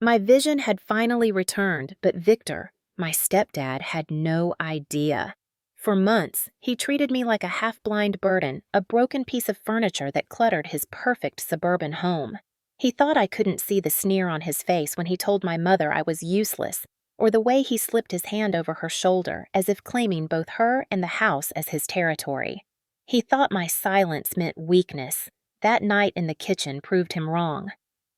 My vision had finally returned, but Victor, my stepdad, had no idea. For months, he treated me like a half-blind burden, a broken piece of furniture that cluttered his perfect suburban home. He thought I couldn't see the sneer on his face when he told my mother I was useless, or the way he slipped his hand over her shoulder as if claiming both her and the house as his territory. He thought my silence meant weakness. That night in the kitchen proved him wrong.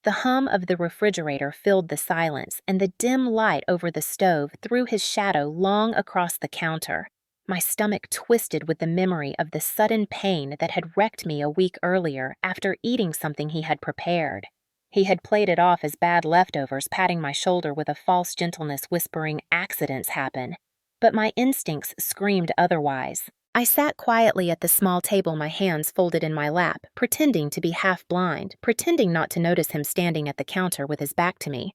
The hum of the refrigerator filled the silence, and the dim light over the stove threw his shadow long across the counter. My stomach twisted with the memory of the sudden pain that had wrecked me a week earlier after eating something he had prepared. He had played it off as bad leftovers, patting my shoulder with a false gentleness, whispering, "Accidents happen." But my instincts screamed otherwise. I sat quietly at the small table, my hands folded in my lap, pretending to be half-blind, pretending not to notice him standing at the counter with his back to me.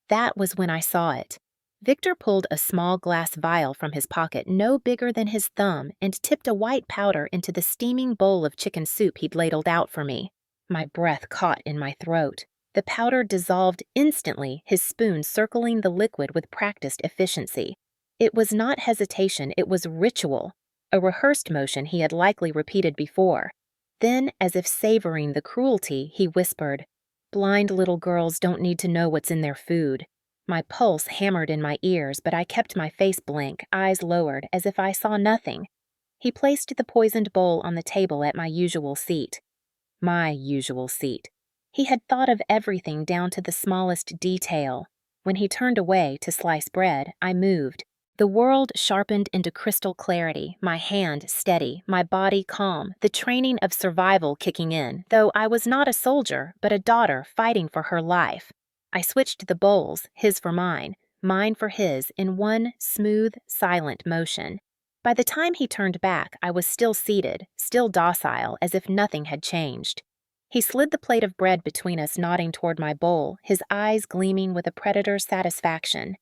That was when I saw it. Victor pulled a small glass vial from his pocket no bigger than his thumb and tipped a white powder into the steaming bowl of chicken soup he'd ladled out for me. My breath caught in my throat. The powder dissolved instantly, his spoon circling the liquid with practiced efficiency. It was not hesitation, it was ritual. A rehearsed motion he had likely repeated before. Then, as if savoring the cruelty, he whispered, "Blind little girls don't need to know what's in their food." My pulse hammered in my ears, but I kept my face blank, eyes lowered, as if I saw nothing. He placed the poisoned bowl on the table at my usual seat. My usual seat. He had thought of everything down to the smallest detail. When he turned away to slice bread, I moved. The world sharpened into crystal clarity, my hand steady, my body calm, the training of survival kicking in, though I was not a soldier, but a daughter fighting for her life. I switched the bowls, his for mine for his, in one smooth, silent motion. By the time he turned back, I was still seated, still docile, as if nothing had changed. He slid the plate of bread between us, nodding toward my bowl, his eyes gleaming with a predator's satisfaction.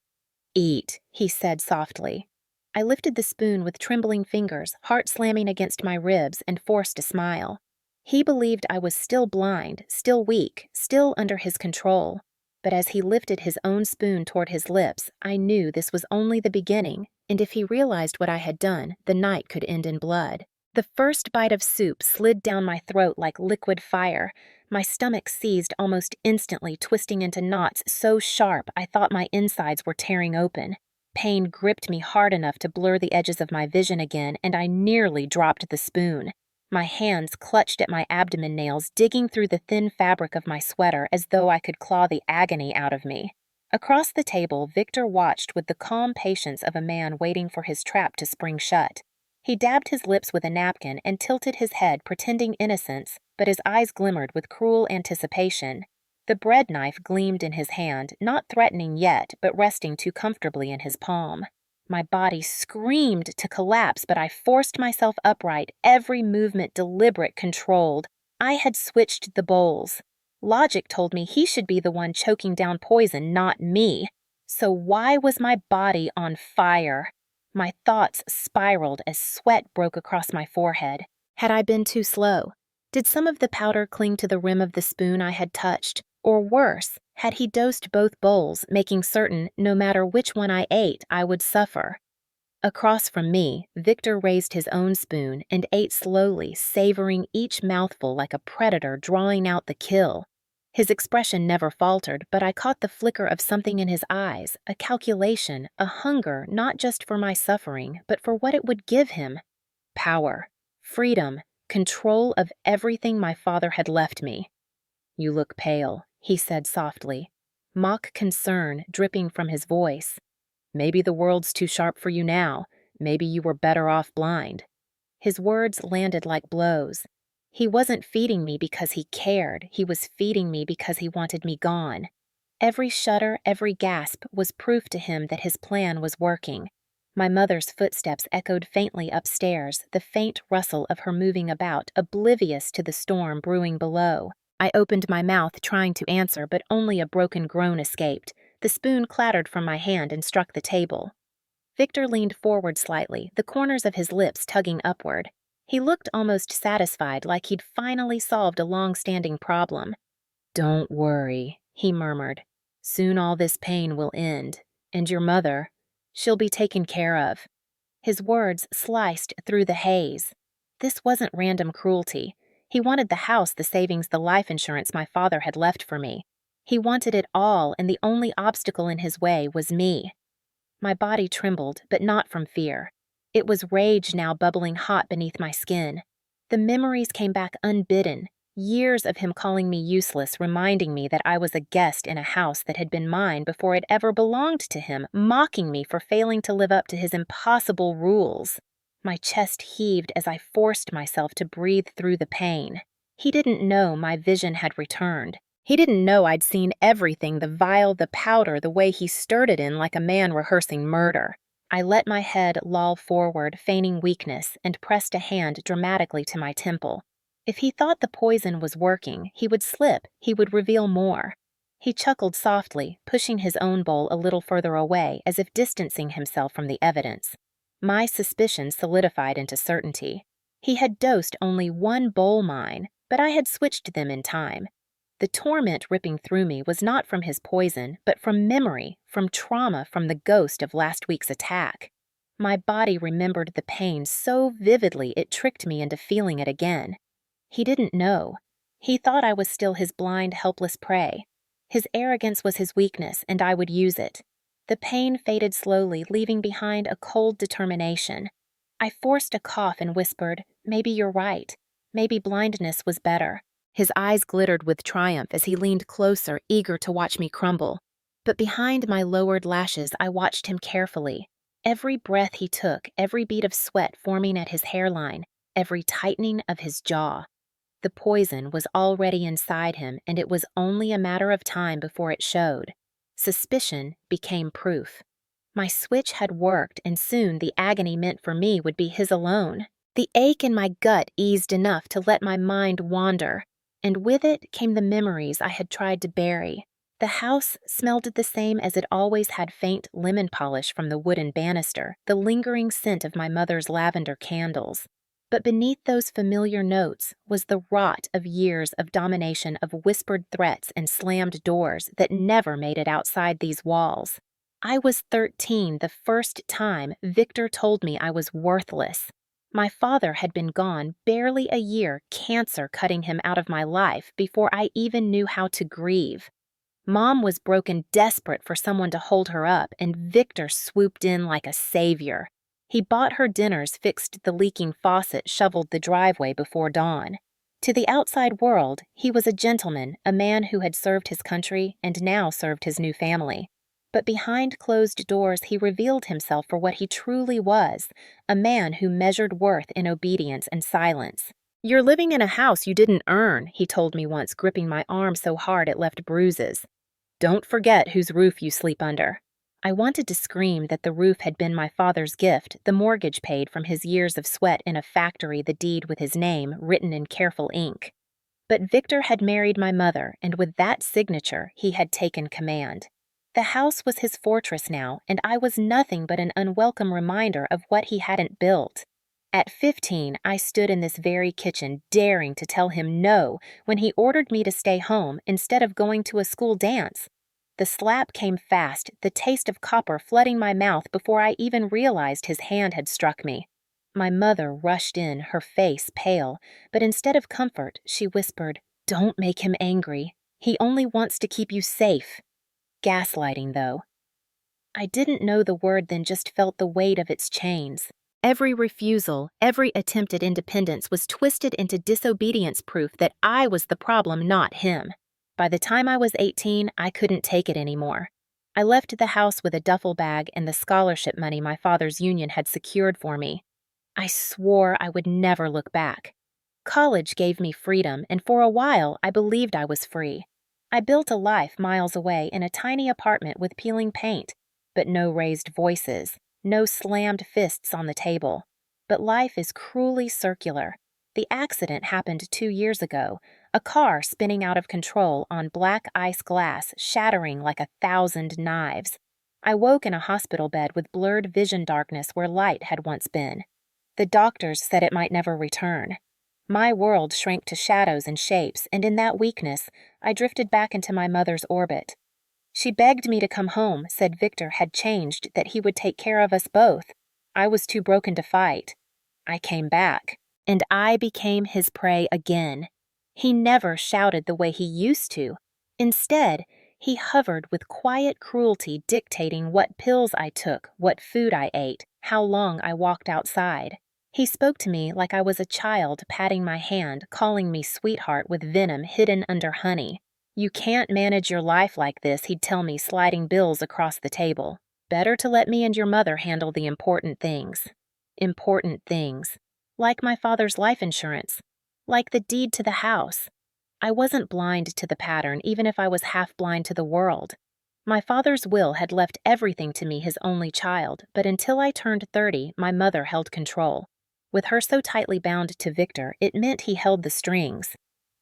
"Eat," he said softly. I lifted the spoon with trembling fingers, heart slamming against my ribs, and forced a smile. He believed I was still blind, still weak, still under his control. But as he lifted his own spoon toward his lips, I knew this was only the beginning, and if he realized what I had done, the night could end in blood. The first bite of soup slid down my throat like liquid fire. My stomach seized almost instantly, twisting into knots so sharp I thought my insides were tearing open. Pain gripped me hard enough to blur the edges of my vision again, and I nearly dropped the spoon. My hands clutched at my abdomen nails, digging through the thin fabric of my sweater as though I could claw the agony out of me. Across the table, Victor watched with the calm patience of a man waiting for his trap to spring shut. He dabbed his lips with a napkin and tilted his head, pretending innocence, but his eyes glimmered with cruel anticipation. The bread knife gleamed in his hand, not threatening yet, but resting too comfortably in his palm. My body screamed to collapse, but I forced myself upright, every movement deliberate, controlled. I had switched the bowls. Logic told me he should be the one choking down poison, not me. So why was my body on fire? My thoughts spiraled as sweat broke across my forehead. Had I been too slow? Did some of the powder cling to the rim of the spoon I had touched? Or worse, had he dosed both bowls, making certain, no matter which one I ate, I would suffer? Across from me, Victor raised his own spoon and ate slowly, savoring each mouthful like a predator drawing out the kill. His expression never faltered, but I caught the flicker of something in his eyes, a calculation, a hunger not just for my suffering, but for what it would give him. Power, freedom, control of everything my father had left me. "You look pale," he said softly, mock concern dripping from his voice. "Maybe the world's too sharp for you now. Maybe you were better off blind." His words landed like blows. He wasn't feeding me because he cared. He was feeding me because he wanted me gone. Every shudder, every gasp was proof to him that his plan was working. My mother's footsteps echoed faintly upstairs, the faint rustle of her moving about, oblivious to the storm brewing below. I opened my mouth trying to answer, but only a broken groan escaped. The spoon clattered from my hand and struck the table. Victor leaned forward slightly, the corners of his lips tugging upward. He looked almost satisfied, like he'd finally solved a long-standing problem. "Don't worry," he murmured. Soon all this pain will end, and your mother, she'll be taken care of." His words sliced through the haze. This wasn't random cruelty. He wanted the house, the savings, the life insurance my father had left for me. He wanted it all, and the only obstacle in his way was me. My body trembled, but not from fear. It was rage now bubbling hot beneath my skin. The memories came back unbidden. Years of him calling me useless, reminding me that I was a guest in a house that had been mine before it ever belonged to him, mocking me for failing to live up to his impossible rules. My chest heaved as I forced myself to breathe through the pain. He didn't know my vision had returned. He didn't know I'd seen everything, the vial, the powder, the way he stirred it in like a man rehearsing murder. I let my head loll forward, feigning weakness, and pressed a hand dramatically to my temple. If he thought the poison was working, he would slip, he would reveal more. He chuckled softly, pushing his own bowl a little further away as if distancing himself from the evidence. My suspicion solidified into certainty. He had dosed only one bowl mine, but I had switched them in time. The torment ripping through me was not from his poison, but from memory, from trauma, from the ghost of last week's attack. My body remembered the pain so vividly it tricked me into feeling it again. He didn't know. He thought I was still his blind, helpless prey. His arrogance was his weakness, and I would use it. The pain faded slowly, leaving behind a cold determination. I forced a cough and whispered, "Maybe you're right. Maybe blindness was better." His eyes glittered with triumph as he leaned closer, eager to watch me crumble. But behind my lowered lashes, I watched him carefully. Every breath he took, every bead of sweat forming at his hairline, every tightening of his jaw. The poison was already inside him, and it was only a matter of time before it showed. Suspicion became proof. My switch had worked, and soon the agony meant for me would be his alone. The ache in my gut eased enough to let my mind wander, and with it came the memories I had tried to bury. The house smelled the same as it always had, faint lemon polish from the wooden banister, the lingering scent of my mother's lavender candles. But beneath those familiar notes was the rot of years of domination, of whispered threats and slammed doors that never made it outside these walls. I was 13 the first time Victor told me I was worthless. My father had been gone barely a year, cancer cutting him out of my life before I even knew how to grieve. Mom was broken, desperate for someone to hold her up, and Victor swooped in like a savior. He bought her dinners, fixed the leaking faucet, shoveled the driveway before dawn. To the outside world, he was a gentleman, a man who had served his country and now served his new family. But behind closed doors, he revealed himself for what he truly was, a man who measured worth in obedience and silence. "You're living in a house you didn't earn," he told me once, gripping my arm so hard it left bruises. "Don't forget whose roof you sleep under." I wanted to scream that the roof had been my father's gift, the mortgage paid from his years of sweat in a factory, the deed with his name written in careful ink. But Victor had married my mother, and with that signature, he had taken command. The house was his fortress now, and I was nothing but an unwelcome reminder of what he hadn't built. At 15, I stood in this very kitchen, daring to tell him no when he ordered me to stay home instead of going to a school dance. The slap came fast, the taste of copper flooding my mouth before I even realized his hand had struck me. My mother rushed in, her face pale, but instead of comfort, she whispered, "Don't make him angry. He only wants to keep you safe." Gaslighting, though. I didn't know the word, then just felt the weight of its chains. Every refusal, every attempt at independence was twisted into disobedience, proof that I was the problem, not him. By the time I was 18, I couldn't take it anymore. I left the house with a duffel bag and the scholarship money my father's union had secured for me. I swore I would never look back. College gave me freedom, and for a while I believed I was free. I built a life miles away in a tiny apartment with peeling paint, but no raised voices, no slammed fists on the table. But life is cruelly circular. The accident happened 2 years ago, a car spinning out of control on black ice glass, shattering like 1,000 knives. I woke in a hospital bed with blurred vision darkness where light had once been. The doctors said it might never return. My world shrank to shadows and shapes, and in that weakness, I drifted back into my mother's orbit. She begged me to come home, said Victor had changed, that he would take care of us both. I was too broken to fight. I came back, and I became his prey again. He never shouted the way he used to. Instead, he hovered with quiet cruelty, dictating what pills I took, what food I ate, how long I walked outside. He spoke to me like I was a child, patting my hand, calling me sweetheart with venom hidden under honey. You can't manage your life like this, he'd tell me, sliding bills across the table. Better to let me and your mother handle the important things. Important things. Like my father's life insurance. Like the deed to the house. I wasn't blind to the pattern, even if I was half blind to the world. My father's will had left everything to me, his only child, but until I turned 30, my mother held control. With her so tightly bound to Victor, it meant he held the strings.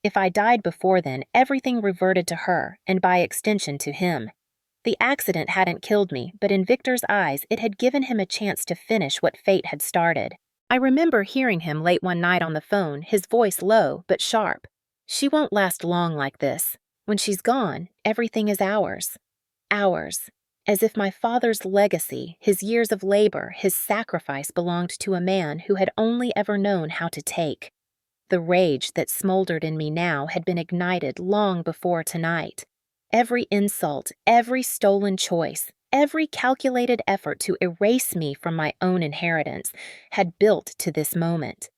If I died before then, everything reverted to her, and by extension to him. The accident hadn't killed me, but in Victor's eyes, it had given him a chance to finish what fate had started. I remember hearing him late one night on the phone, his voice low but sharp. She won't last long like this. When she's gone, everything is ours. Ours. As if my father's legacy, his years of labor, his sacrifice belonged to a man who had only ever known how to take. The rage that smoldered in me now had been ignited long before tonight. Every insult, every stolen choice, every calculated effort to erase me from my own inheritance had built to this moment.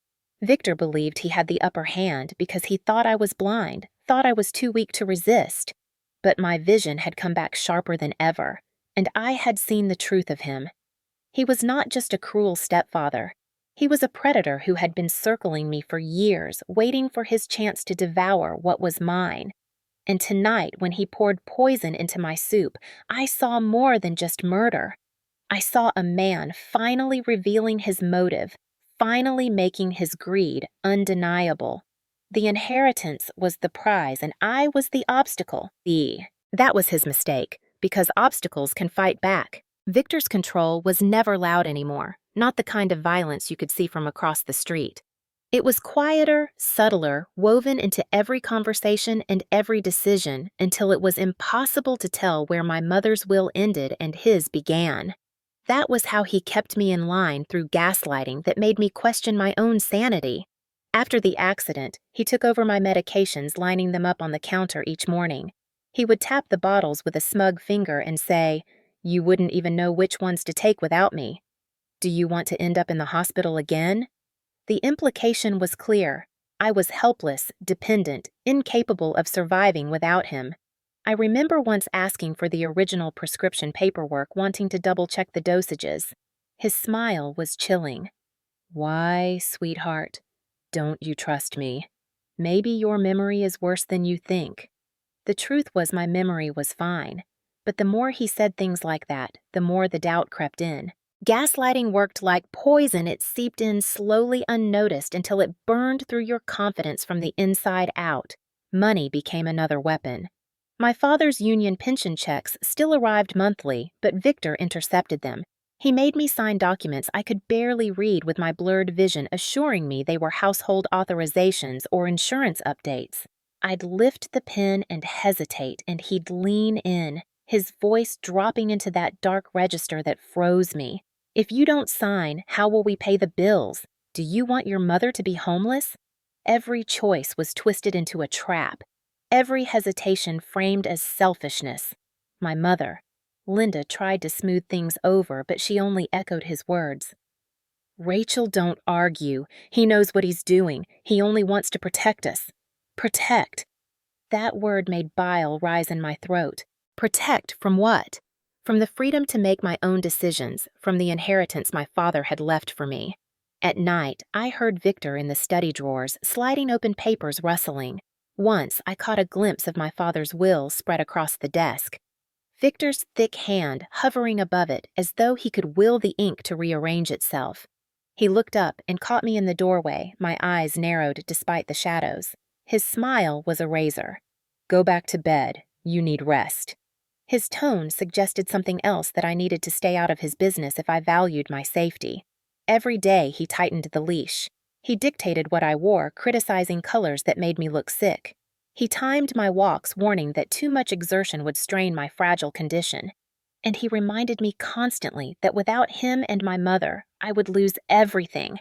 Victor believed he had the upper hand because he thought I was blind, thought I was too weak to resist. But my vision had come back sharper than ever, and I had seen the truth of him. He was not just a cruel stepfather. He was a predator who had been circling me for years, waiting for his chance to devour what was mine. And tonight, when he poured poison into my soup, I saw more than just murder. I saw a man finally revealing his motive, finally making his greed undeniable. The inheritance was the prize, and I was the obstacle. That was his mistake, because obstacles can fight back. Victor's control was never loud anymore, not the kind of violence you could see from across the street. It was quieter, subtler, woven into every conversation and every decision until it was impossible to tell where my mother's will ended and his began. That was how he kept me in line through gaslighting that made me question my own sanity. After the accident, he took over my medications, lining them up on the counter each morning. He would tap the bottles with a smug finger and say, "You wouldn't even know which ones to take without me. Do you want to end up in the hospital again?" The implication was clear. I was helpless, dependent, incapable of surviving without him. I remember once asking for the original prescription paperwork, wanting to double-check the dosages. His smile was chilling. "Why, sweetheart, don't you trust me? Maybe your memory is worse than you think." The truth was my memory was fine, but the more he said things like that, the more the doubt crept in. Gaslighting worked like poison. It seeped in slowly unnoticed until it burned through your confidence from the inside out. Money became another weapon. My father's union pension checks still arrived monthly, but Victor intercepted them. He made me sign documents I could barely read with my blurred vision, assuring me they were household authorizations or insurance updates. I'd lift the pen and hesitate, and he'd lean in, his voice dropping into that dark register that froze me. "If you don't sign, how will we pay the bills? Do you want your mother to be homeless?" Every choice was twisted into a trap. Every hesitation framed as selfishness. My mother, Linda, tried to smooth things over, but she only echoed his words. "Rachel, don't argue. He knows what he's doing. He only wants to protect us." Protect. That word made bile rise in my throat. Protect from what? From the freedom to make my own decisions, from the inheritance my father had left for me. At night, I heard Victor in the study drawers, sliding open papers rustling. Once, I caught a glimpse of my father's will spread across the desk. Victor's thick hand hovering above it as though he could will the ink to rearrange itself. He looked up and caught me in the doorway, my eyes narrowed despite the shadows. His smile was a razor. "Go back to bed. You need rest." His tone suggested something else, that I needed to stay out of his business if I valued my safety. Every day he tightened the leash. He dictated what I wore, criticizing colors that made me look sick. He timed my walks, warning that too much exertion would strain my fragile condition. And he reminded me constantly that without him and my mother, I would lose everything.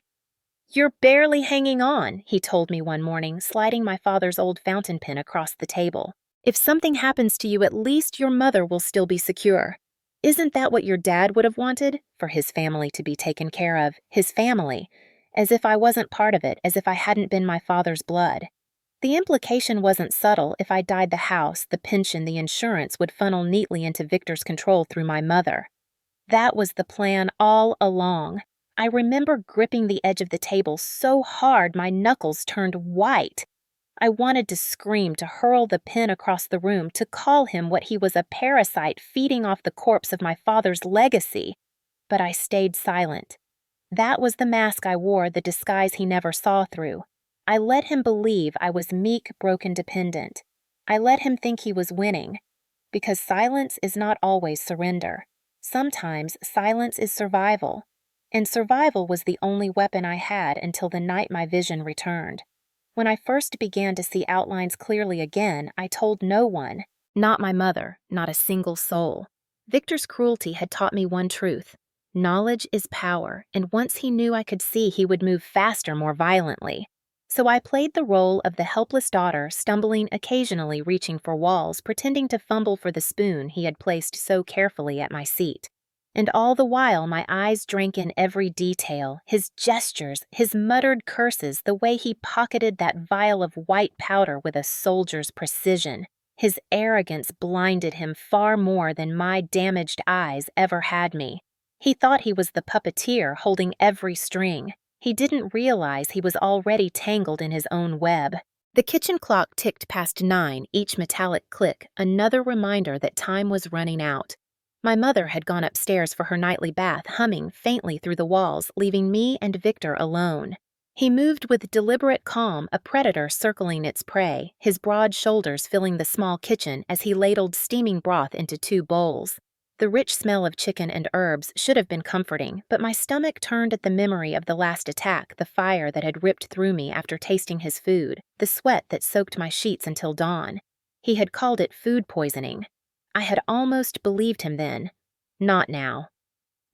"You're barely hanging on," he told me one morning, sliding my father's old fountain pen across the table. "If something happens to you, at least your mother will still be secure." Isn't that what your dad would have wanted? For his family to be taken care of, his family. As if I wasn't part of it, as if I hadn't been my father's blood. The implication wasn't subtle. If I died, the house, the pension, the insurance would funnel neatly into Victor's control through my mother. That was the plan all along. I remember gripping the edge of the table so hard my knuckles turned white. I wanted to scream, to hurl the pen across the room, to call him what he was, a parasite feeding off the corpse of my father's legacy. But I stayed silent. That was the mask I wore, the disguise he never saw through. I let him believe I was meek, broken, dependent. I let him think he was winning. Because silence is not always surrender. Sometimes silence is survival. And survival was the only weapon I had until the night my vision returned. When I first began to see outlines clearly again, I told no one. Not my mother, not a single soul. Victor's cruelty had taught me one truth. Knowledge is power, and once he knew I could see, he would move faster, more violently. So I played the role of the helpless daughter, stumbling, occasionally reaching for walls, pretending to fumble for the spoon he had placed so carefully at my seat. And all the while my eyes drank in every detail, his gestures, his muttered curses, the way he pocketed that vial of white powder with a soldier's precision. His arrogance blinded him far more than my damaged eyes ever had me. He thought he was the puppeteer holding every string. He didn't realize he was already tangled in his own web. The kitchen clock ticked past 9, each metallic click, another reminder that time was running out. My mother had gone upstairs for her nightly bath, humming faintly through the walls, leaving me and Victor alone. He moved with deliberate calm, a predator circling its prey, his broad shoulders filling the small kitchen as he ladled steaming broth into 2 bowls. The rich smell of chicken and herbs should have been comforting, but my stomach turned at the memory of the last attack, the fire that had ripped through me after tasting his food, the sweat that soaked my sheets until dawn. He had called it food poisoning. I had almost believed him then. Not now.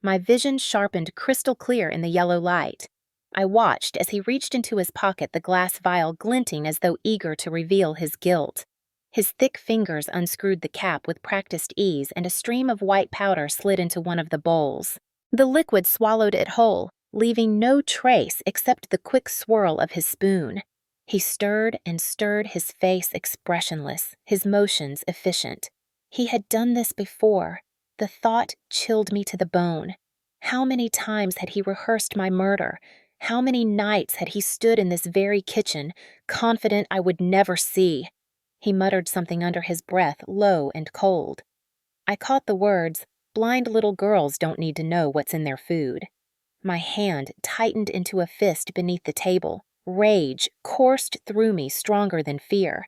My vision sharpened crystal clear in the yellow light. I watched as he reached into his pocket, the glass vial glinting as though eager to reveal his guilt. His thick fingers unscrewed the cap with practiced ease, and a stream of white powder slid into one of the bowls. The liquid swallowed it whole, leaving no trace except the quick swirl of his spoon. He stirred and stirred, his face expressionless, his motions efficient. He had done this before. The thought chilled me to the bone. How many times had he rehearsed my murder? How many nights had he stood in this very kitchen, confident I would never see? He muttered something under his breath, low and cold. I caught the words, "Blind little girls don't need to know what's in their food." My hand tightened into a fist beneath the table. Rage coursed through me stronger than fear.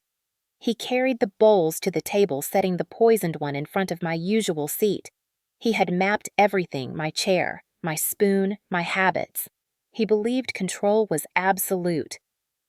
He carried the bowls to the table, setting the poisoned one in front of my usual seat. He had mapped everything, my chair, my spoon, my habits. He believed control was absolute.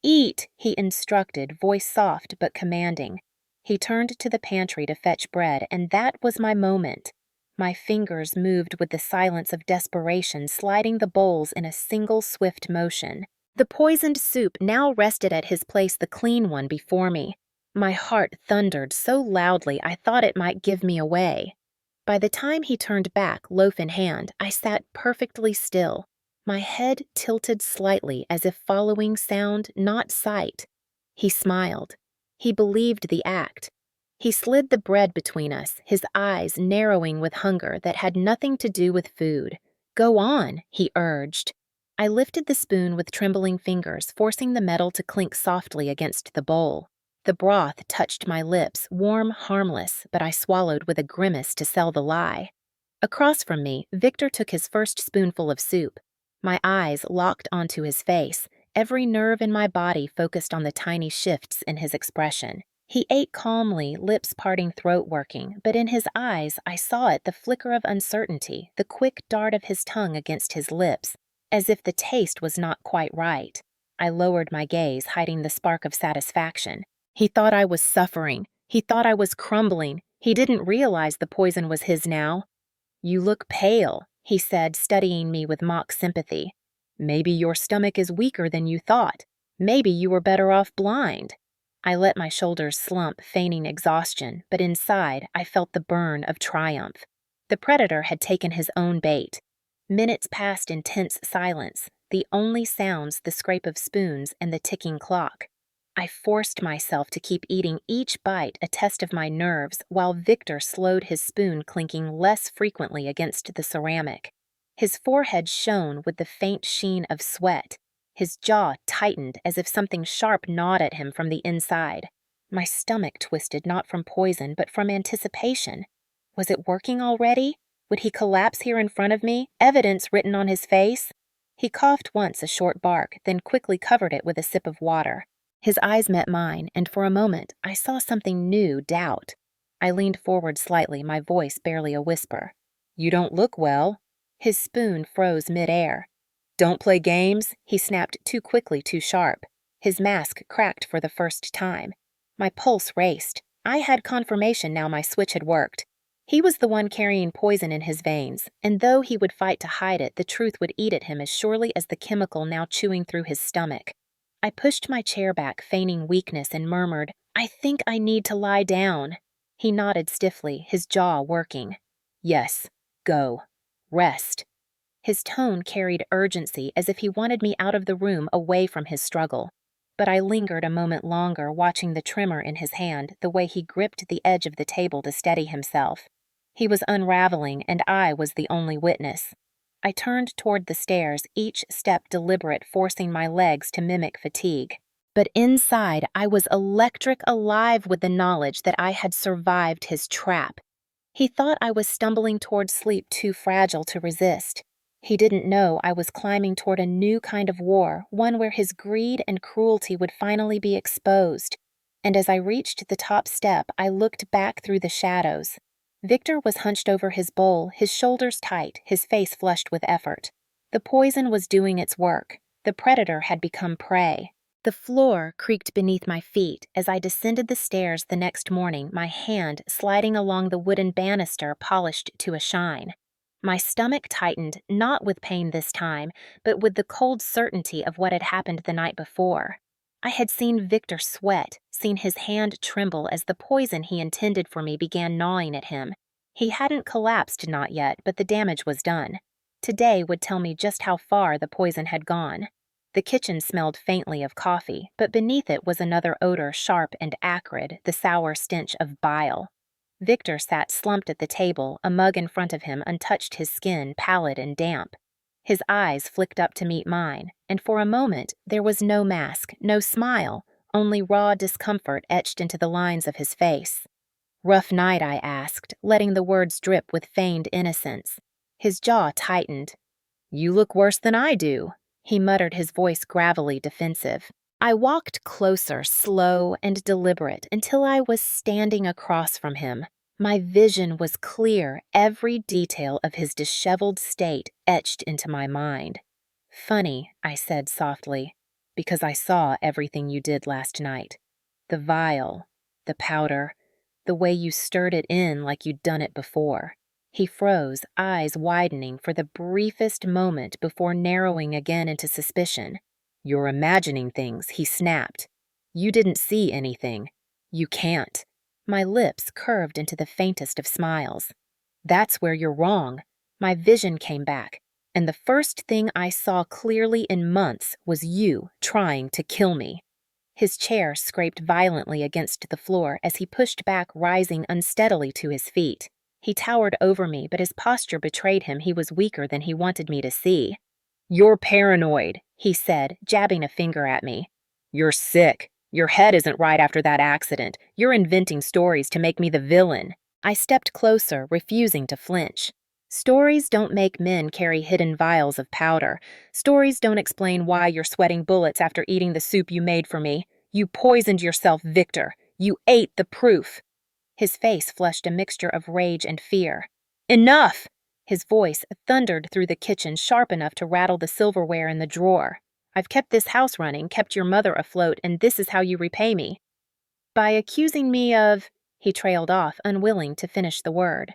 "Eat," he instructed, voice soft but commanding. He turned to the pantry to fetch bread, and that was my moment. My fingers moved with the silence of desperation, sliding the bowls in a single swift motion. The poisoned soup now rested at his place, the clean one before me. My heart thundered so loudly I thought it might give me away. By the time he turned back, loaf in hand, I sat perfectly still, my head tilted slightly as if following sound, not sight. He smiled. He believed the act. He slid the bread between us, his eyes narrowing with hunger that had nothing to do with food. "Go on," he urged. I lifted the spoon with trembling fingers, forcing the metal to clink softly against the bowl. The broth touched my lips, warm, harmless, but I swallowed with a grimace to sell the lie. Across from me, Victor took his first spoonful of soup. My eyes locked onto his face, every nerve in my body focused on the tiny shifts in his expression. He ate calmly, lips parting, throat working, but in his eyes I saw it, the flicker of uncertainty, the quick dart of his tongue against his lips, as if the taste was not quite right. I lowered my gaze, hiding the spark of satisfaction. He thought I was suffering. He thought I was crumbling. He didn't realize the poison was his now. "You look pale," he said, studying me with mock sympathy. "Maybe your stomach is weaker than you thought. Maybe you were better off blind." I let my shoulders slump, feigning exhaustion, but inside I felt the burn of triumph. The predator had taken his own bait. Minutes passed in tense silence, the only sounds the scrape of spoons and the ticking clock. I forced myself to keep eating, each bite a test of my nerves, while Victor slowed his spoon clinking less frequently against the ceramic. His forehead shone with the faint sheen of sweat. His jaw tightened as if something sharp gnawed at him from the inside. My stomach twisted not from poison but from anticipation. Was it working already? Would he collapse here in front of me, evidence written on his face? He coughed once a short bark, then quickly covered it with a sip of water. His eyes met mine, and for a moment I saw something new, doubt. I leaned forward slightly, my voice barely a whisper. "You don't look well." His spoon froze mid-air. "Don't play games," he snapped, too quickly, too sharp. His mask cracked for the first time. My pulse raced. I had confirmation now my switch had worked. He was the one carrying poison in his veins, and though he would fight to hide it, the truth would eat at him as surely as the chemical now chewing through his stomach. I pushed my chair back, feigning weakness, and murmured, "I think I need to lie down." He nodded stiffly, his jaw working. "Yes, go. Rest." His tone carried urgency, as if he wanted me out of the room, away from his struggle. But I lingered a moment longer, watching the tremor in his hand, the way he gripped the edge of the table to steady himself. He was unraveling, and I was the only witness. I turned toward the stairs, each step deliberate, forcing my legs to mimic fatigue. But inside, I was electric alive with the knowledge that I had survived his trap. He thought I was stumbling toward sleep too fragile to resist. He didn't know I was climbing toward a new kind of war, one where his greed and cruelty would finally be exposed. And as I reached the top step, I looked back through the shadows. Victor was hunched over his bowl, his shoulders tight, his face flushed with effort. The poison was doing its work. The predator had become prey. The floor creaked beneath my feet as I descended the stairs the next morning, my hand sliding along the wooden banister polished to a shine. My stomach tightened, not with pain this time, but with the cold certainty of what had happened the night before. I had seen Victor sweat, seen his hand tremble as the poison he intended for me began gnawing at him. He hadn't collapsed, not yet, but the damage was done. Today would tell me just how far the poison had gone. The kitchen smelled faintly of coffee, but beneath it was another odor, sharp and acrid, the sour stench of bile. Victor sat slumped at the table, a mug in front of him untouched, his skin pallid and damp. His eyes flicked up to meet mine, and for a moment there was no mask, no smile, only raw discomfort etched into the lines of his face. "Rough night?" I asked, letting the words drip with feigned innocence. His jaw tightened. "You look worse than I do," he muttered, his voice gravelly defensive. I walked closer, slow and deliberate, until I was standing across from him. My vision was clear, every detail of his disheveled state etched into my mind. "Funny," I said softly, "because I saw everything you did last night. The vial, the powder, the way you stirred it in like you'd done it before." He froze, eyes widening for the briefest moment before narrowing again into suspicion. "You're imagining things," he snapped. "You didn't see anything. You can't." My lips curved into the faintest of smiles. "That's where you're wrong." My vision came back, and the first thing I saw clearly in months was you trying to kill me. His chair scraped violently against the floor as he pushed back, rising unsteadily to his feet. He towered over me, but his posture betrayed him he was weaker than he wanted me to see. "You're paranoid," he said, jabbing a finger at me. "You're sick. Your head isn't right after that accident. You're inventing stories to make me the villain." I stepped closer, refusing to flinch. Stories don't make men carry hidden vials of powder. Stories don't explain why you're sweating bullets after eating the soup you made for me. You poisoned yourself, Victor. You ate the proof. His face flushed a mixture of rage and fear. "Enough!" His voice thundered through the kitchen, sharp enough to rattle the silverware in the drawer. "I've kept this house running, kept your mother afloat, and this is how you repay me." By accusing me of, he trailed off, unwilling to finish the word.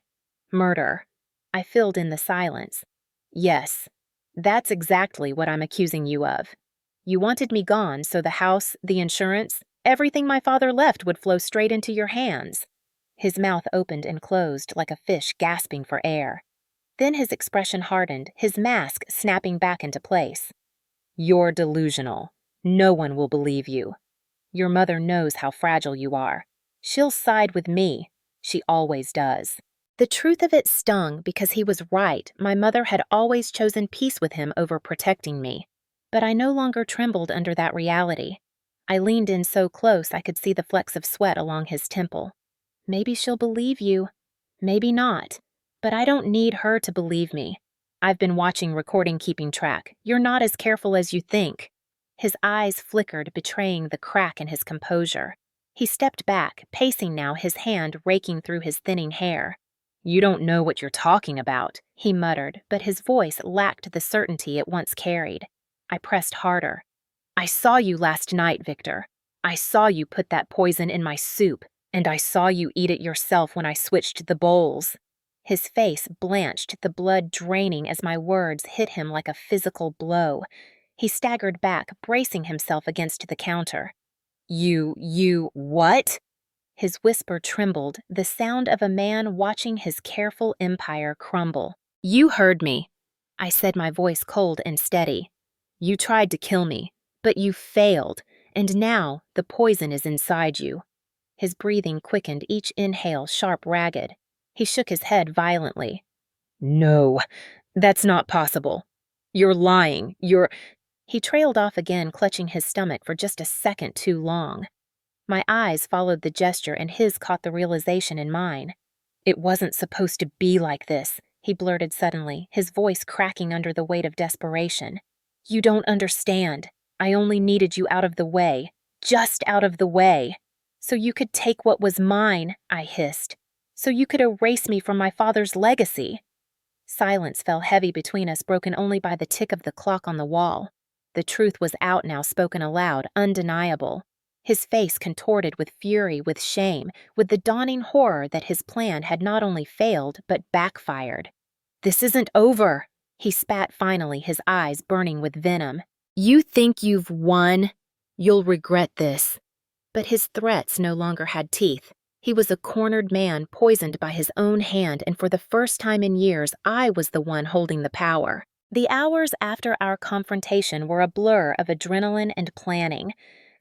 Murder. I filled in the silence. Yes, that's exactly what I'm accusing you of. You wanted me gone so the house, the insurance, everything my father left would flow straight into your hands. His mouth opened and closed like a fish gasping for air. Then his expression hardened, his mask snapping back into place. You're delusional. No one will believe you. Your mother knows how fragile you are. She'll side with me. She always does. The truth of it stung because he was right. My mother had always chosen peace with him over protecting me. But I no longer trembled under that reality. I leaned in so close I could see the flecks of sweat along his temple. Maybe she'll believe you. Maybe not. But I don't need her to believe me. I've been watching, recording, keeping track. You're not as careful as you think. His eyes flickered, betraying the crack in his composure. He stepped back, pacing now, his hand raking through his thinning hair. You don't know what you're talking about, he muttered, but his voice lacked the certainty it once carried. I pressed harder. I saw you last night, Victor. I saw you put that poison in my soup, and I saw you eat it yourself when I switched the bowls. His face blanched, the blood draining as my words hit him like a physical blow. He staggered back, bracing himself against the counter. What? His whisper trembled, the sound of a man watching his careful empire crumble. You heard me, I said, my voice cold and steady. You tried to kill me, but you failed, and now the poison is inside you. His breathing quickened, each inhale sharp, ragged. He shook his head violently. No, that's not possible. You're lying. He trailed off again, clutching his stomach for just a second too long. My eyes followed the gesture and his caught the realization in mine. It wasn't supposed to be like this, he blurted suddenly, his voice cracking under the weight of desperation. You don't understand. I only needed you out of the way. Just out of the way. So you could take what was mine, I hissed. So you could erase me from my father's legacy. Silence fell heavy between us, broken only by the tick of the clock on the wall. The truth was out now, spoken aloud, undeniable. His face contorted with fury, with shame, with the dawning horror that his plan had not only failed, but backfired. This isn't over, he spat finally, his eyes burning with venom. You think you've won? You'll regret this. But his threats no longer had teeth. He was a cornered man, poisoned by his own hand, and for the first time in years, I was the one holding the power. The hours after our confrontation were a blur of adrenaline and planning.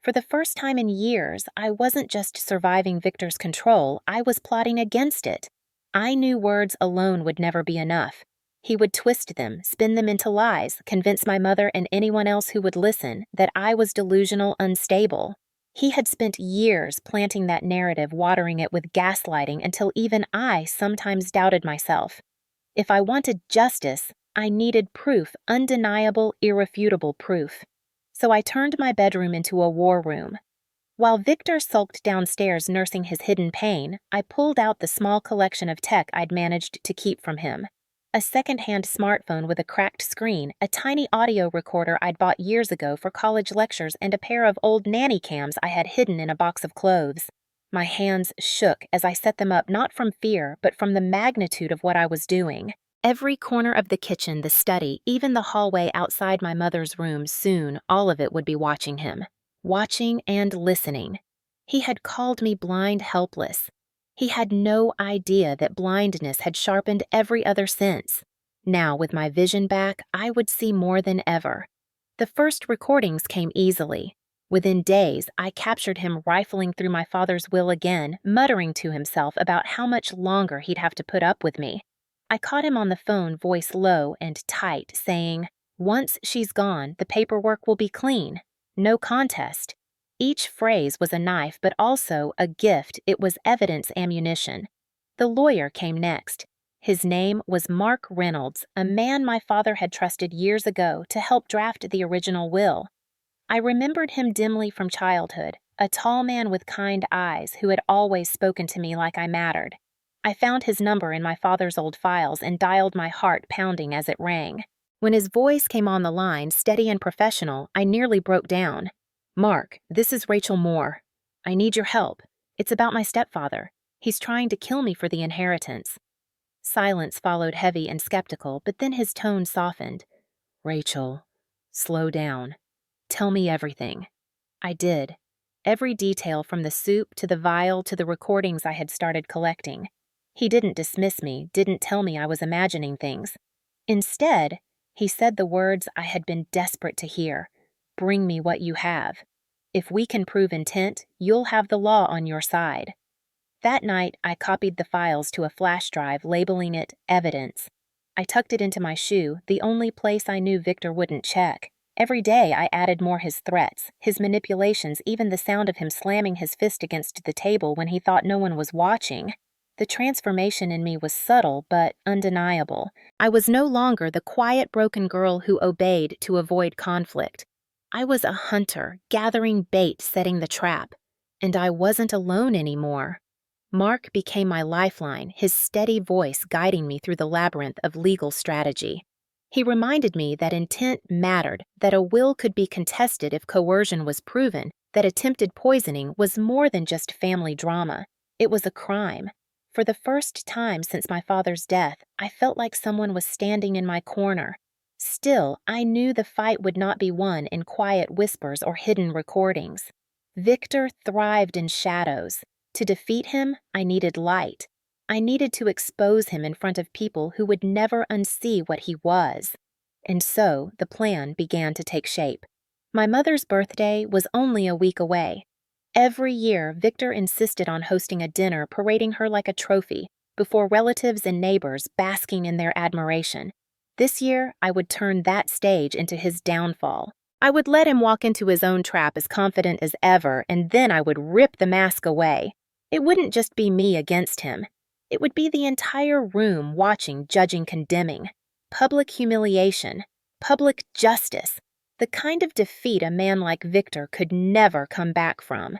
For the first time in years, I wasn't just surviving Victor's control, I was plotting against it. I knew words alone would never be enough. He would twist them, spin them into lies, convince my mother and anyone else who would listen that I was delusional, unstable. He had spent years planting that narrative, watering it with gaslighting until even I sometimes doubted myself. If I wanted justice, I needed proof, undeniable, irrefutable proof. So I turned my bedroom into a war room. While Victor sulked downstairs nursing his hidden pain, I pulled out the small collection of tech I'd managed to keep from him. A second-hand smartphone with a cracked screen, a tiny audio recorder I'd bought years ago for college lectures, and a pair of old nanny cams I had hidden in a box of clothes. My hands shook as I set them up, not from fear, but from the magnitude of what I was doing. Every corner of the kitchen, the study, even the hallway outside my mother's room, soon all of it would be watching him. Watching and listening. He had called me blind, helpless. He had no idea that blindness had sharpened every other sense. Now, with my vision back, I would see more than ever. The first recordings came easily. Within days, I captured him rifling through my father's will again, muttering to himself about how much longer he'd have to put up with me. I caught him on the phone, voice low and tight, saying, "Once she's gone, the paperwork will be clean. No contest." Each phrase was a knife, but also a gift. It was evidence ammunition. The lawyer came next. His name was Mark Reynolds, a man my father had trusted years ago to help draft the original will. I remembered him dimly from childhood, a tall man with kind eyes who had always spoken to me like I mattered. I found his number in my father's old files and dialed, my heart pounding as it rang. When his voice came on the line, steady and professional, I nearly broke down. "Mark, this is Rachel Moore. I need your help. It's about my stepfather. He's trying to kill me for the inheritance." Silence followed, heavy and skeptical, but then his tone softened. "Rachel, slow down. Tell me everything." I did. Every detail, from the soup to the vial to the recordings I had started collecting. He didn't dismiss me, didn't tell me I was imagining things. Instead, he said the words I had been desperate to hear. "Bring me what you have. If we can prove intent, you'll have the law on your side." That night, I copied the files to a flash drive, labeling it evidence. I tucked it into my shoe, the only place I knew Victor wouldn't check. Every day, I added more: his threats, his manipulations, even the sound of him slamming his fist against the table when he thought no one was watching. The transformation in me was subtle but undeniable. I was no longer the quiet, broken girl who obeyed to avoid conflict. I was a hunter, gathering bait, setting the trap. And I wasn't alone anymore. Mark became my lifeline, his steady voice guiding me through the labyrinth of legal strategy. He reminded me that intent mattered, that a will could be contested if coercion was proven, that attempted poisoning was more than just family drama. It was a crime. For the first time since my father's death, I felt like someone was standing in my corner. Still, I knew the fight would not be won in quiet whispers or hidden recordings. Victor thrived in shadows. To defeat him, I needed light. I needed to expose him in front of people who would never unsee what he was. And so the plan began to take shape. My mother's birthday was only a week away. Every year, Victor insisted on hosting a dinner, parading her like a trophy, before relatives and neighbors basking in their admiration. This year, I would turn that stage into his downfall. I would let him walk into his own trap as confident as ever, and then I would rip the mask away. It wouldn't just be me against him. It would be the entire room watching, judging, condemning. Public humiliation. Public justice. The kind of defeat a man like Victor could never come back from.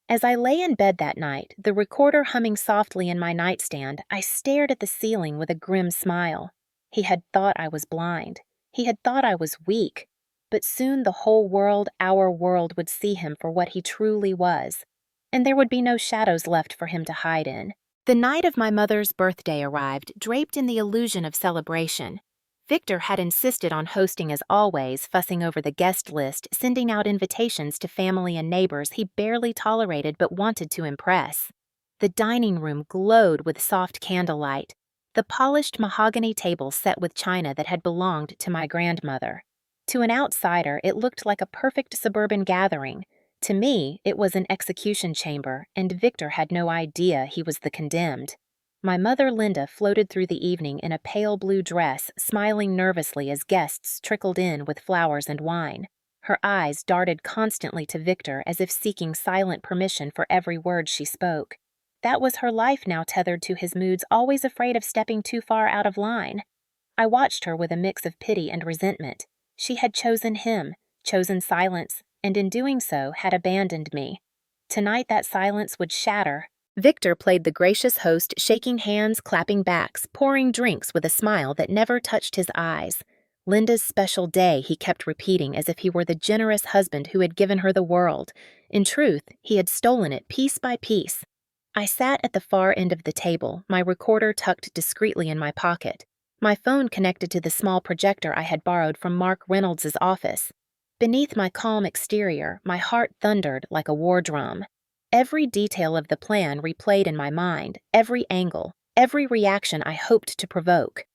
As I lay in bed that night, the recorder humming softly in my nightstand, I stared at the ceiling with a grim smile. He had thought I was blind. He had thought I was weak. But soon the whole world, our world, would see him for what he truly was. And there would be no shadows left for him to hide in. The night of my mother's birthday arrived, draped in the illusion of celebration. Victor had insisted on hosting as always, fussing over the guest list, sending out invitations to family and neighbors he barely tolerated but wanted to impress. The dining room glowed with soft candlelight, the polished mahogany table set with china that had belonged to my grandmother. To an outsider, it looked like a perfect suburban gathering. To me, it was an execution chamber, and Victor had no idea he was the condemned. My mother, Linda, floated through the evening in a pale blue dress, smiling nervously as guests trickled in with flowers and wine. Her eyes darted constantly to Victor as if seeking silent permission for every word she spoke. That was her life now, tethered to his moods, always afraid of stepping too far out of line. I watched her with a mix of pity and resentment. She had chosen him, chosen silence, and in doing so had abandoned me. Tonight that silence would shatter. Victor played the gracious host, shaking hands, clapping backs, pouring drinks with a smile that never touched his eyes. Linda's special day, he kept repeating as if he were the generous husband who had given her the world. In truth, he had stolen it piece by piece. I sat at the far end of the table, my recorder tucked discreetly in my pocket, my phone connected to the small projector I had borrowed from Mark Reynolds' office. Beneath my calm exterior, my heart thundered like a war drum. Every detail of the plan replayed in my mind, every angle, every reaction I hoped to provoke.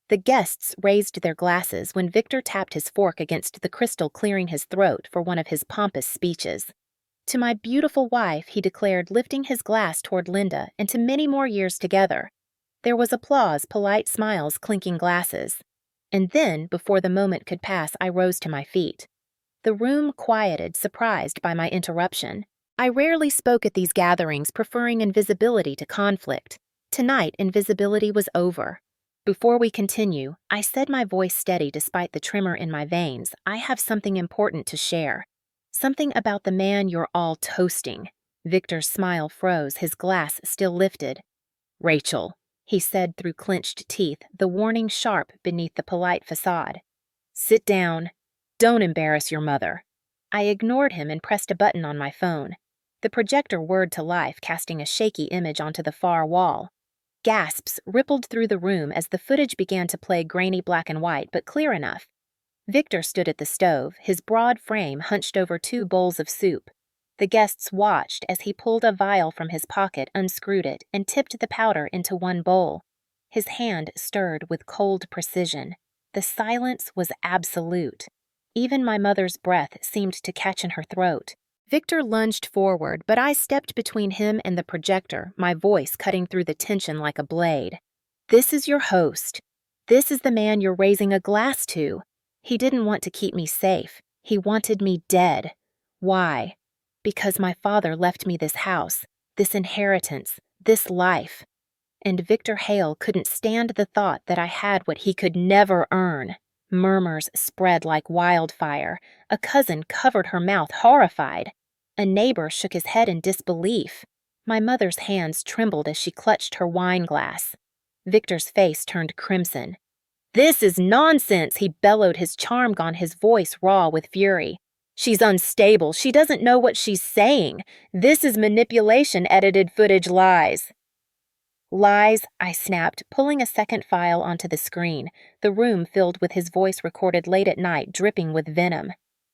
The guests raised their glasses when Victor tapped his fork against the crystal, clearing his throat for one of his pompous speeches. To my beautiful wife, he declared, lifting his glass toward Linda, and to many more years together. There was applause, polite smiles, clinking glasses. And then, before the moment could pass, I rose to my feet. The room quieted, surprised by my interruption. I rarely spoke at these gatherings, preferring invisibility to conflict. Tonight, invisibility was over. Before we continue, I said, my voice steady despite the tremor in my veins, I have something important to share. Something about the man you're all toasting. Victor's smile froze, his glass still lifted. Rachel, he said through clenched teeth, the warning sharp beneath the polite facade. Sit down. Don't embarrass your mother. I ignored him and pressed a button on my phone. The projector whirred to life, casting a shaky image onto the far wall. Gasps rippled through the room as the footage began to play grainy black and white, but clear enough. Victor stood at the stove, his broad frame hunched over 2 bowls of soup. The guests watched as he pulled a vial from his pocket, unscrewed it, and tipped the powder into one bowl. His hand stirred with cold precision. The silence was absolute. Even my mother's breath seemed to catch in her throat. Victor lunged forward, but I stepped between him and the projector, my voice cutting through the tension like a blade. "This is your host. This is the man you're raising a glass to. He didn't want to keep me safe. He wanted me dead. Why? Because my father left me this house, this inheritance, this life. And Victor Hale couldn't stand the thought that I had what he could never earn." Murmurs spread like wildfire. A cousin covered her mouth, horrified. A neighbor shook his head in disbelief. My mother's hands trembled as she clutched her wine glass. Victor's face turned crimson. "This is nonsense," he bellowed, his charm gone, his voice raw with fury. "She's unstable. She doesn't know what she's saying. This is manipulation, edited footage, lies." "Lies," I snapped, pulling a second file onto the screen, the room filled with his voice recorded late at night, dripping with venom.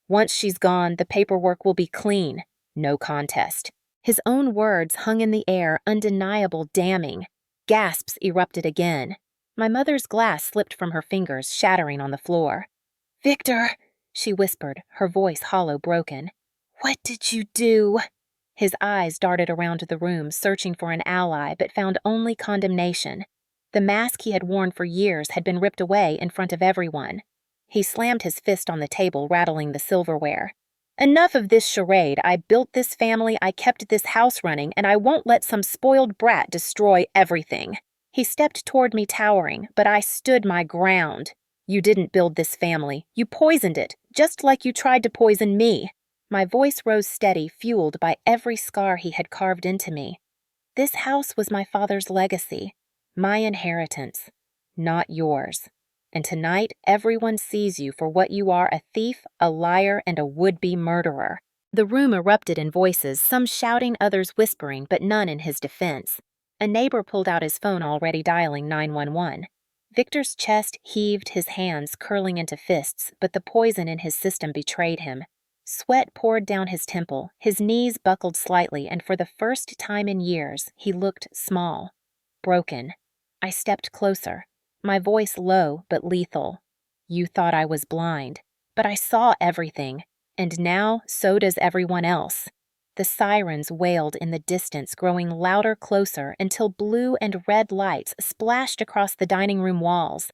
"Once she's gone, the paperwork will be clean. No contest." His own words hung in the air, undeniable, damning. Gasps erupted again. My mother's glass slipped from her fingers, shattering on the floor. "Victor," she whispered, her voice hollow, broken. "What did you do?" His eyes darted around the room, searching for an ally, but found only condemnation. The mask he had worn for years had been ripped away in front of everyone. He slammed his fist on the table, rattling the silverware. "Enough of this charade. I built this family, I kept this house running, and I won't let some spoiled brat destroy everything." He stepped toward me, towering, but I stood my ground. "You didn't build this family. You poisoned it, just like you tried to poison me." My voice rose steady, fueled by every scar he had carved into me. "This house was my father's legacy, my inheritance, not yours. And tonight, everyone sees you for what you are, a thief, a liar, and a would-be murderer." The room erupted in voices, some shouting, others whispering, but none in his defense. A neighbor pulled out his phone, already dialing 911. Victor's chest heaved, his hands curling into fists, but the poison in his system betrayed him. Sweat poured down his temple, his knees buckled slightly, and for the first time in years, he looked small, broken. I stepped closer, my voice low but lethal. "You thought I was blind, but I saw everything, and now so does everyone else." The sirens wailed in the distance, growing louder, closer, until blue and red lights splashed across the dining room walls.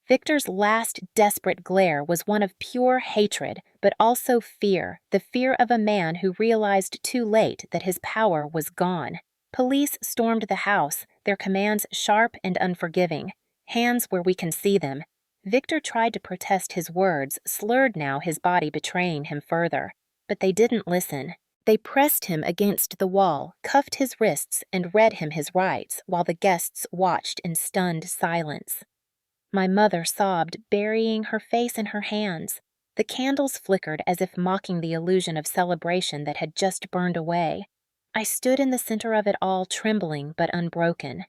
Victor's last desperate glare was one of pure hatred, but also fear, the fear of a man who realized too late that his power was gone. Police stormed the house, their commands sharp and unforgiving. "Hands where we can see them." Victor tried to protest his words, slurred now, his body betraying him further. But they didn't listen. They pressed him against the wall, cuffed his wrists, and read him his rights, while the guests watched in stunned silence. My mother sobbed, burying her face in her hands. The candles flickered as if mocking the illusion of celebration that had just burned away. I stood in the center of it all, trembling but unbroken.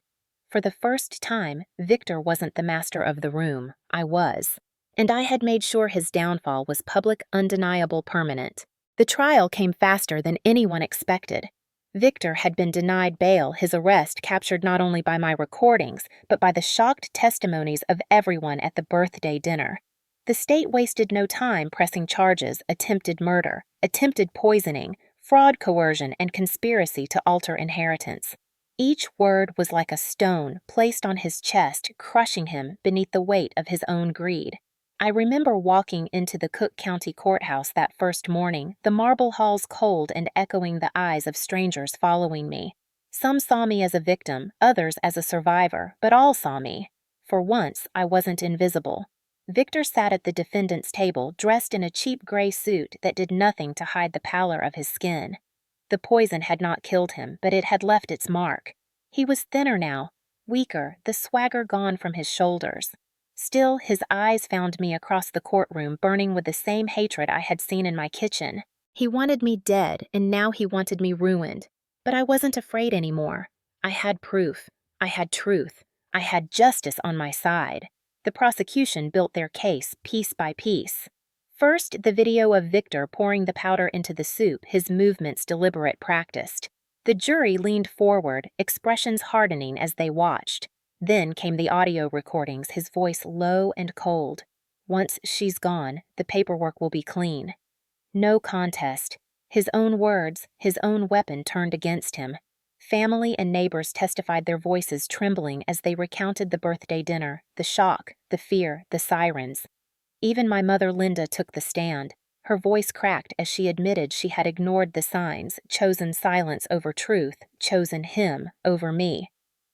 For the first time, Victor wasn't the master of the room. I was. And I had made sure his downfall was public, undeniable, permanent. The trial came faster than anyone expected. Victor had been denied bail, his arrest captured not only by my recordings, but by the shocked testimonies of everyone at the birthday dinner. The state wasted no time pressing charges: attempted murder, attempted poisoning, fraud, coercion, and conspiracy to alter inheritance. Each word was like a stone placed on his chest, crushing him beneath the weight of his own greed. I remember walking into the Cook County Courthouse that first morning, the marble halls cold and echoing the eyes of strangers following me. Some saw me as a victim, others as a survivor, but all saw me. For once, I wasn't invisible. Victor sat at the defendant's table, dressed in a cheap gray suit that did nothing to hide the pallor of his skin. The poison had not killed him, but it had left its mark. He was thinner now, weaker, the swagger gone from his shoulders. Still, his eyes found me across the courtroom, burning with the same hatred I had seen in my kitchen. He wanted me dead, and now he wanted me ruined. But I wasn't afraid anymore. I had proof. I had truth. I had justice on my side. The prosecution built their case piece by piece. First, the video of Victor pouring the powder into the soup, his movements deliberate, practiced. The jury leaned forward, expressions hardening as they watched. Then came the audio recordings, his voice low and cold. Once she's gone, the paperwork will be clean. No contest. His own words, his own weapon turned against him. Family and neighbors testified, their voices trembling as they recounted the birthday dinner, the shock, the fear, the sirens. Even my mother Linda took the stand. Her voice cracked as she admitted she had ignored the signs, chosen silence over truth, chosen him over me.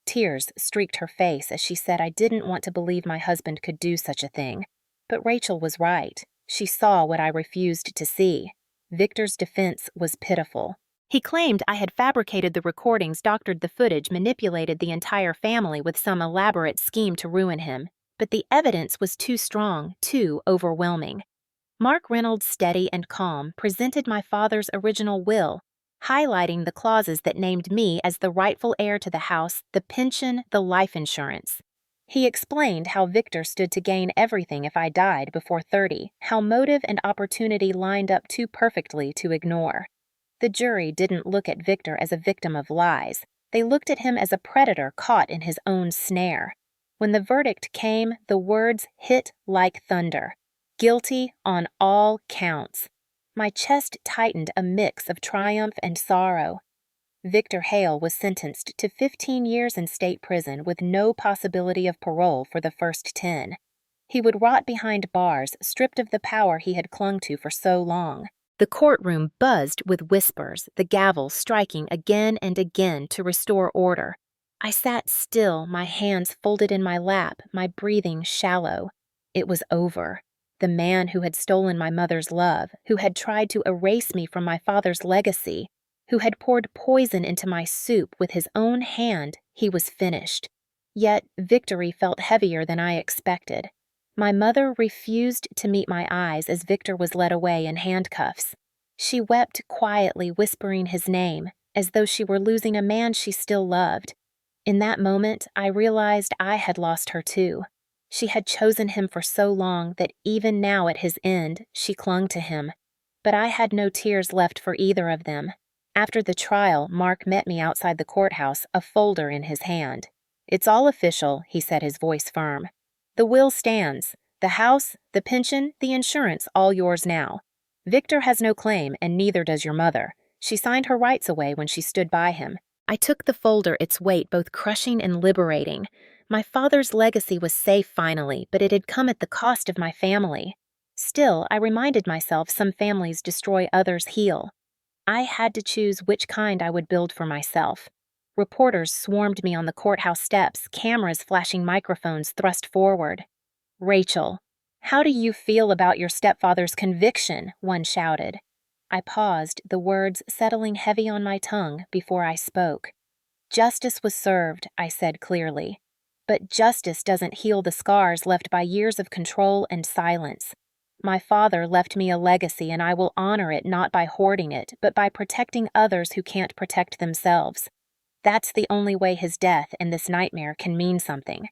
Tears streaked her face as she said, "I didn't want to believe my husband could do such a thing." But Rachel was right. She saw what I refused to see. Victor's defense was pitiful. He claimed I had fabricated the recordings, doctored the footage, manipulated the entire family with some elaborate scheme to ruin him. But the evidence was too strong, too overwhelming. Mark Reynolds, steady and calm, presented my father's original will, highlighting the clauses that named me as the rightful heir to the house, the pension, the life insurance. He explained how Victor stood to gain everything if I died before 30, how motive and opportunity lined up too perfectly to ignore. The jury didn't look at Victor as a victim of lies. They looked at him as a predator caught in his own snare. When the verdict came, the words hit like thunder. Guilty on all counts. My chest tightened, a mix of triumph and sorrow. Victor Hale was sentenced to 15 years in state prison with no possibility of parole for the first 10. He would rot behind bars, stripped of the power he had clung to for so long. The courtroom buzzed with whispers, the gavel striking again and again to restore order. I sat still, my hands folded in my lap, my breathing shallow. It was over. The man who had stolen my mother's love, who had tried to erase me from my father's legacy, who had poured poison into my soup with his own hand, he was finished. Yet victory felt heavier than I expected. My mother refused to meet my eyes as Victor was led away in handcuffs. She wept quietly, whispering his name, as though she were losing a man she still loved. In that moment, I realized I had lost her too. She had chosen him for so long that even now at his end, she clung to him. But I had no tears left for either of them. After the trial, Mark met me outside the courthouse, a folder in his hand. "It's all official," he said, his voice firm. "The will stands. The house, the pension, the insurance, all yours now. Victor has no claim, and neither does your mother. She signed her rights away when she stood by him." I took the folder, its weight both crushing and liberating. My father's legacy was safe finally, but it had come at the cost of my family. Still, I reminded myself some families destroy, others heal. I had to choose which kind I would build for myself. Reporters swarmed me on the courthouse steps, cameras flashing, microphones thrust forward. "Rachel, how do you feel about your stepfather's conviction?" one shouted. I paused, the words settling heavy on my tongue before I spoke. "Justice was served," I said clearly. "But justice doesn't heal the scars left by years of control and silence. My father left me a legacy, and I will honor it not by hoarding it, but by protecting others who can't protect themselves. That's the only way his death and this nightmare can mean something."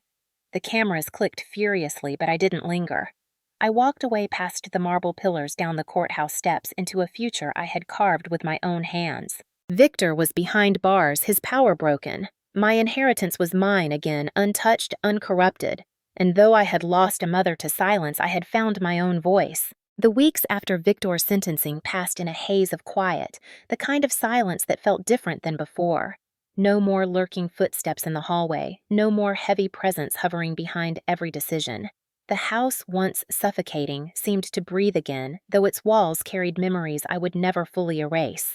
The cameras clicked furiously, but I didn't linger. I walked away past the marble pillars, down the courthouse steps, into a future I had carved with my own hands. Victor was behind bars, his power broken. My inheritance was mine again, untouched, uncorrupted. And though I had lost a mother to silence, I had found my own voice. The weeks after Victor's sentencing passed in a haze of quiet, the kind of silence that felt different than before. No more lurking footsteps in the hallway, no more heavy presence hovering behind every decision. The house, once suffocating, seemed to breathe again, though its walls carried memories I would never fully erase.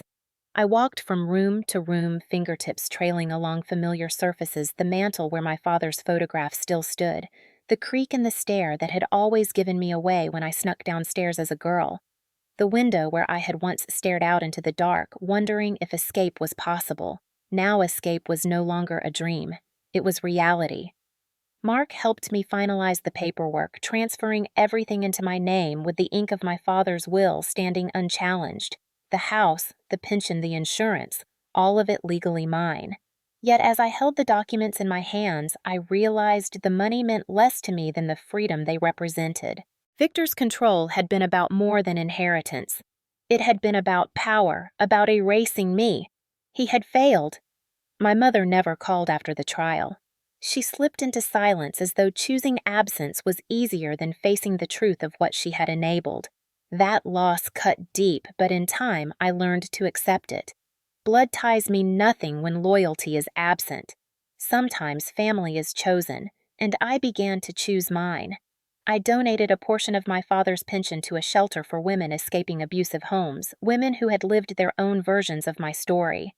I walked from room to room, fingertips trailing along familiar surfaces, the mantel where my father's photograph still stood, the creak in the stair that had always given me away when I snuck downstairs as a girl, the window where I had once stared out into the dark, wondering if escape was possible. Now escape was no longer a dream. It was reality. Mark helped me finalize the paperwork, transferring everything into my name with the ink of my father's will standing unchallenged. The house, the pension, the insurance, all of it legally mine. Yet as I held the documents in my hands, I realized the money meant less to me than the freedom they represented. Victor's control had been about more than inheritance. It had been about power, about erasing me. He had failed. My mother never called after the trial. She slipped into silence as though choosing absence was easier than facing the truth of what she had enabled. That loss cut deep, but in time I learned to accept it. Blood ties mean nothing when loyalty is absent. Sometimes family is chosen, and I began to choose mine. I donated a portion of my father's pension to a shelter for women escaping abusive homes, women who had lived their own versions of my story.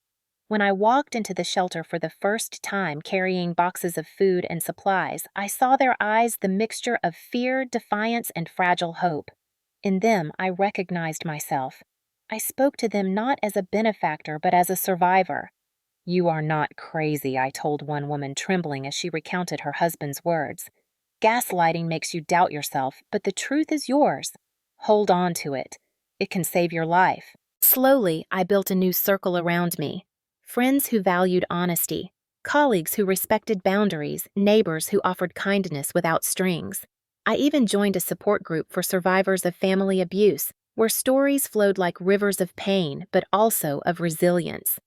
When I walked into the shelter for the first time carrying boxes of food and supplies, I saw their eyes the mixture of fear, defiance, and fragile hope. In them, I recognized myself. I spoke to them not as a benefactor, but as a survivor. "You are not crazy," I told one woman, trembling as she recounted her husband's words. "Gaslighting makes you doubt yourself, but the truth is yours. Hold on to it. It can save your life." Slowly, I built a new circle around me. Friends who valued honesty, colleagues who respected boundaries, neighbors who offered kindness without strings. I even joined a support group for survivors of family abuse, where stories flowed like rivers of pain, but also of resilience.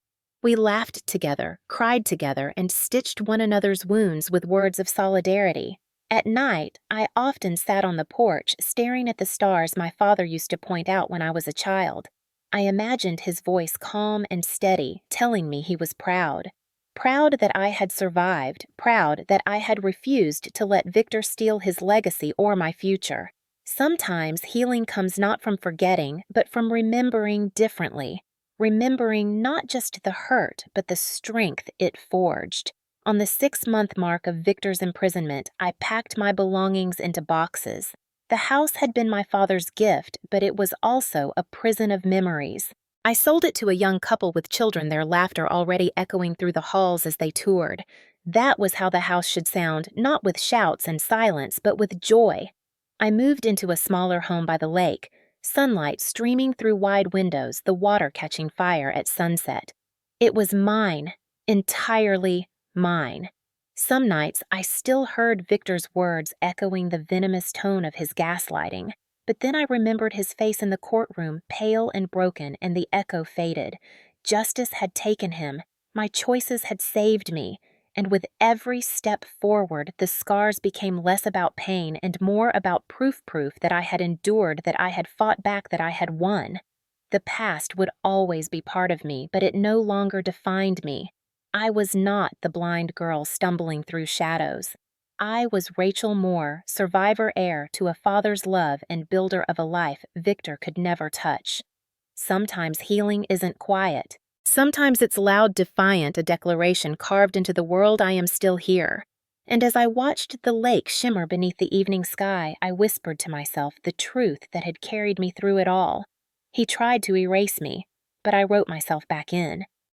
We laughed together, cried together, and stitched one another's wounds with words of solidarity. At night, I often sat on the porch, staring at the stars my father used to point out when I was a child. I imagined his voice calm and steady, telling me he was proud. Proud that I had survived, proud that I had refused to let Victor steal his legacy or my future. Sometimes healing comes not from forgetting, but from remembering differently. Remembering not just the hurt, but the strength it forged. On the 6-month mark of Victor's imprisonment, I packed my belongings into boxes. The house had been my father's gift, but it was also a prison of memories. I sold it to a young couple with children, their laughter already echoing through the halls as they toured. That was how the house should sound, not with shouts and silence, but with joy. I moved into a smaller home by the lake, sunlight streaming through wide windows, the water catching fire at sunset. It was mine, entirely mine. Some nights I still heard Victor's words echoing the venomous tone of his gaslighting, but then I remembered his face in the courtroom, pale and broken, and the echo faded. Justice had taken him. My choices had saved me. And with every step forward, the scars became less about pain and more about proof that I had endured, that I had fought back, that I had won. The past would always be part of me, but it no longer defined me. I was not the blind girl stumbling through shadows. I was Rachel Moore, survivor heir to a father's love and builder of a life Victor could never touch. Sometimes healing isn't quiet. Sometimes it's loud, defiant, a declaration carved into the world, "I am still here." And as I watched the lake shimmer beneath the evening sky, I whispered to myself the truth that had carried me through it all. He tried to erase me, but I wrote myself back in.